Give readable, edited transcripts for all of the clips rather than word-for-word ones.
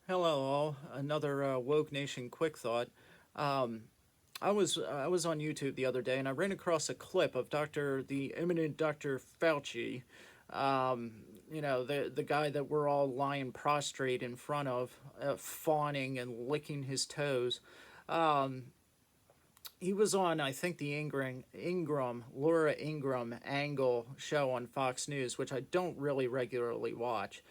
Hello, all. Another Woke Nation quick thought. Um, I was on YouTube the other day and I ran across a clip of the eminent Dr. Fauci. Um, the guy that we're all lying prostrate in front of, fawning and licking his toes. Um, he was on, I think, the Laura Ingram Angle show on Fox News, which I don't really regularly watch.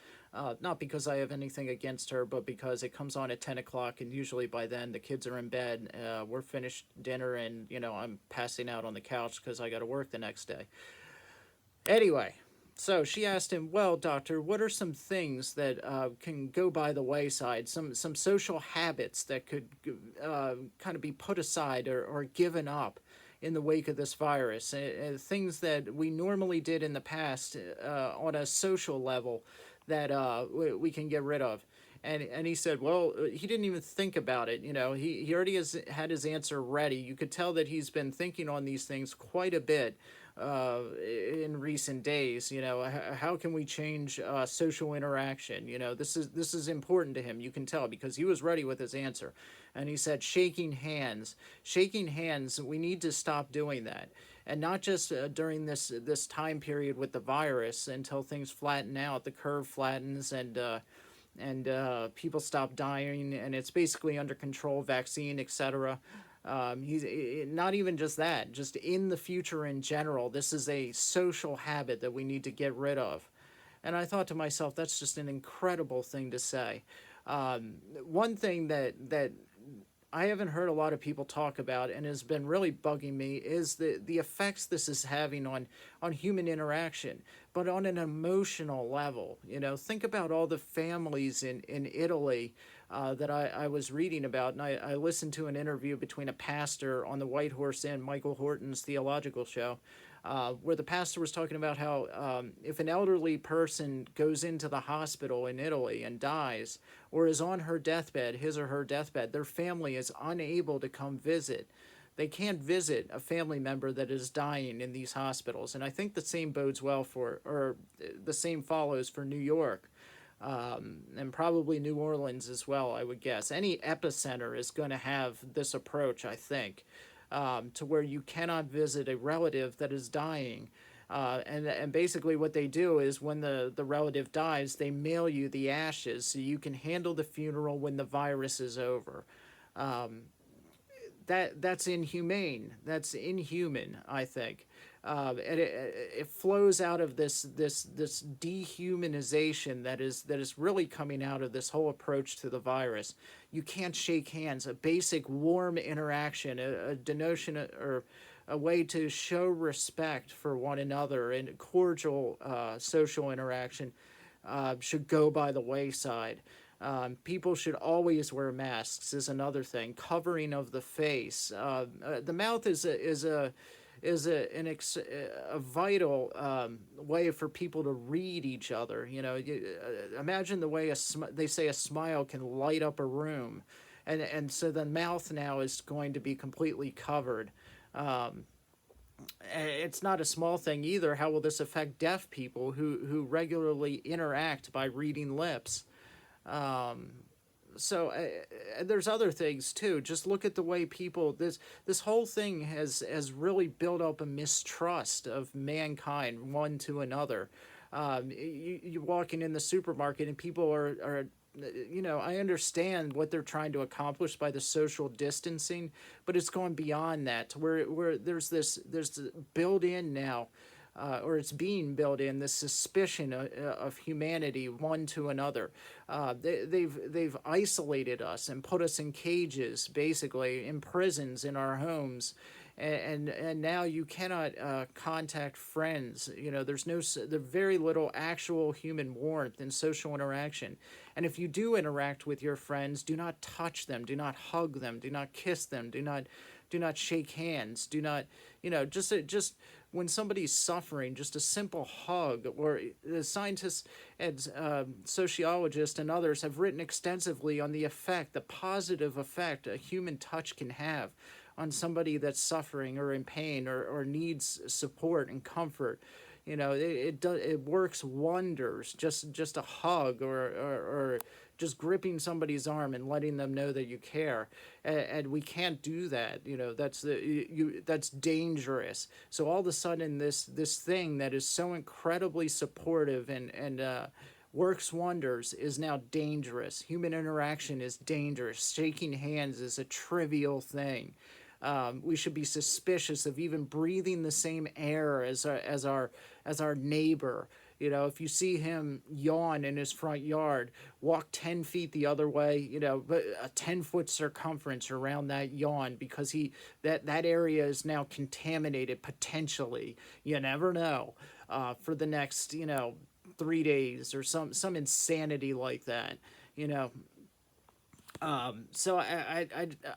Not because I have anything against her, but because it comes on at 10 o'clock, and usually by then the kids are in bed, we're finished dinner, and, I'm passing out on the couch because I got to work the next day. Anyway, so she asked him, "Well, doctor, what are some things that can go by the wayside? Some social habits that could kind of be put aside or given up in the wake of this virus? Things that we normally did in the past on a social level that we can get rid of." And he said, well, he didn't even think about it. He already had his answer ready. You could tell that he's been thinking on these things quite a bit in recent days. How can we change social interaction? This is important to him. You can tell because he was ready with his answer, and he said shaking hands. Shaking hands. We need to stop doing that, and not just during this time period with the virus until things flatten out, the curve flattens, and people stop dying, and it's basically under control, vaccine, etc. He's not even just that, just in the future in general. This is a social habit that we need to get rid of. And I thought to myself, that's just an incredible thing to say. One thing that I haven't heard a lot of people talk about and has been really bugging me is the effects this is having on human interaction, but on an emotional level. Think about all the families in Italy that I was reading about, and I listened to an interview between a pastor on the White Horse Inn, Michael Horton's theological show, where the pastor was talking about how if an elderly person goes into the hospital in Italy and dies, or is on her deathbed, his or her deathbed, their family is unable to come visit. They can't visit a family member that is dying in these hospitals. And I think the same bodes well or the same follows for New York, and probably New Orleans as well, I would guess. Any epicenter is going to have this approach, I think, to where you cannot visit a relative that is dying. And basically what they do is when the relative dies, they mail you the ashes so you can handle the funeral when the virus is over. Um, that's inhumane. That's inhuman, I think. And it flows out of this dehumanization that is really coming out of this whole approach to the virus. You can't shake hands. A basic warm interaction, a denotion or a way to show respect for one another and cordial social interaction should go by the wayside. People should always wear masks is another thing. Covering of the face. The mouth is a vital way for people to read each other. Imagine the way they say a smile can light up a room, and so the mouth now is going to be completely covered. Um, it's not a small thing either. How will this affect deaf people who regularly interact by reading lips? Um, so there's other things too. Just look at the way people this whole thing has really built up a mistrust of mankind one to another. You're walking in the supermarket and people are I understand what they're trying to accomplish by the social distancing, but it's gone beyond that to where there's built in now, or it's being built in this suspicion of humanity one to another. They've isolated us and put us in cages, basically in prisons in our homes, and now you cannot contact friends. There's very little actual human warmth and social interaction. And if you do interact with your friends, do not touch them, do not hug them, do not kiss them, do not shake hands, do not just when somebody's suffering, just a simple hug. Or the scientists and sociologists and others have written extensively on the positive effect a human touch can have on somebody that's suffering or in pain or needs support and comfort. It works wonders. Just a hug or just gripping somebody's arm and letting them know that you care. And we can't do that. That's dangerous. So all of a sudden, this thing that is so incredibly supportive and works wonders is now dangerous. Human interaction is dangerous. Shaking hands is a trivial thing. We should be suspicious of even breathing the same air as our neighbor. If you see him yawn in his front yard, walk 10 feet the other way, but a 10-foot circumference around that yawn, because that area is now contaminated potentially. You never know, for the next, 3 days or some insanity like that. You know, so I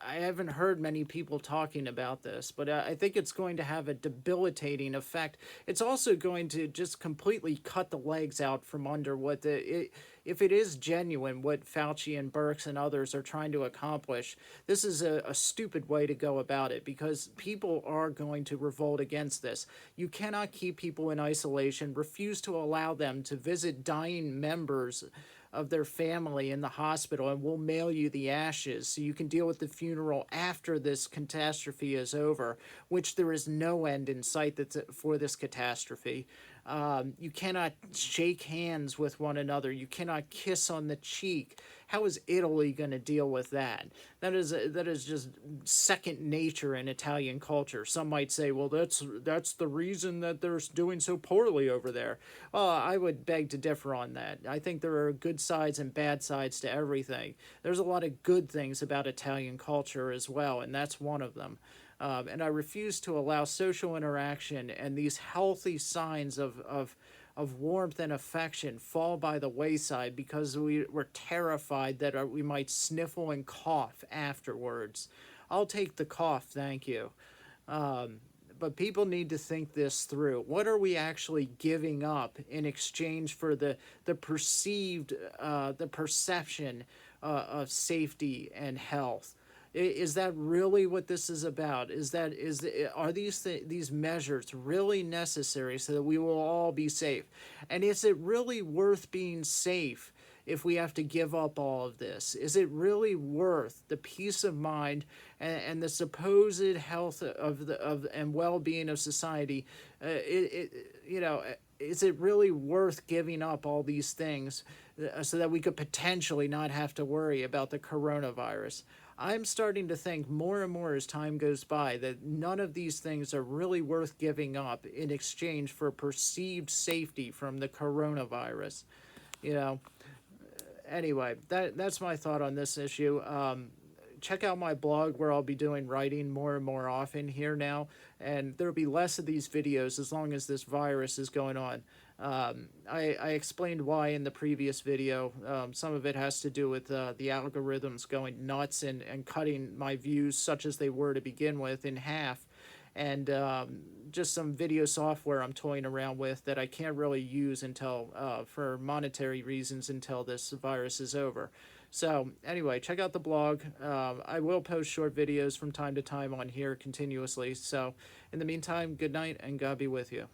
haven't heard many people talking about this, but I think it's going to have a debilitating effect. It's also going to just completely cut the legs out from under if it is genuine, what Fauci and Birx and others are trying to accomplish. This is a stupid way to go about it, because people are going to revolt against this. You cannot keep people in isolation, refuse to allow them to visit dying members of their family in the hospital, and we'll mail you the ashes so you can deal with the funeral after this catastrophe is over, which there is no end in sight for this catastrophe. You cannot shake hands with one another. You cannot kiss on the cheek. How is Italy going to deal with that? That is just second nature in Italian culture. Some might say, well, that's the reason that they're doing so poorly over there. I would beg to differ on that. I think there are good sides and bad sides to everything. There's a lot of good things about Italian culture as well, and that's one of them. And I refuse to allow social interaction and these healthy signs of warmth and affection fall by the wayside because we're terrified that we might sniffle and cough afterwards. I'll take the cough, thank you. But people need to think this through. What are we actually giving up in exchange for the perception of safety and health? Is that really what this is about? Are these measures really necessary so that we will all be safe? And is it really worth being safe if we have to give up all of this? Is it really worth the peace of mind and the supposed health and well-being of society? Is it really worth giving up all these things so that we could potentially not have to worry about the coronavirus? I'm starting to think more and more as time goes by that none of these things are really worth giving up in exchange for perceived safety from the coronavirus. You know, anyway, that's my thought on this issue. Check out my blog where I'll be doing writing more and more often here now, and there'll be less of these videos as long as this virus is going on. I explained why in the previous video. Some of it has to do with the algorithms going nuts and cutting my views, such as they were to begin with, in half. And just some video software I'm toying around with that I can't really use until, for monetary reasons, until this virus is over. So anyway, check out the blog. I will post short videos from time to time on here continuously. So in the meantime, good night and God be with you.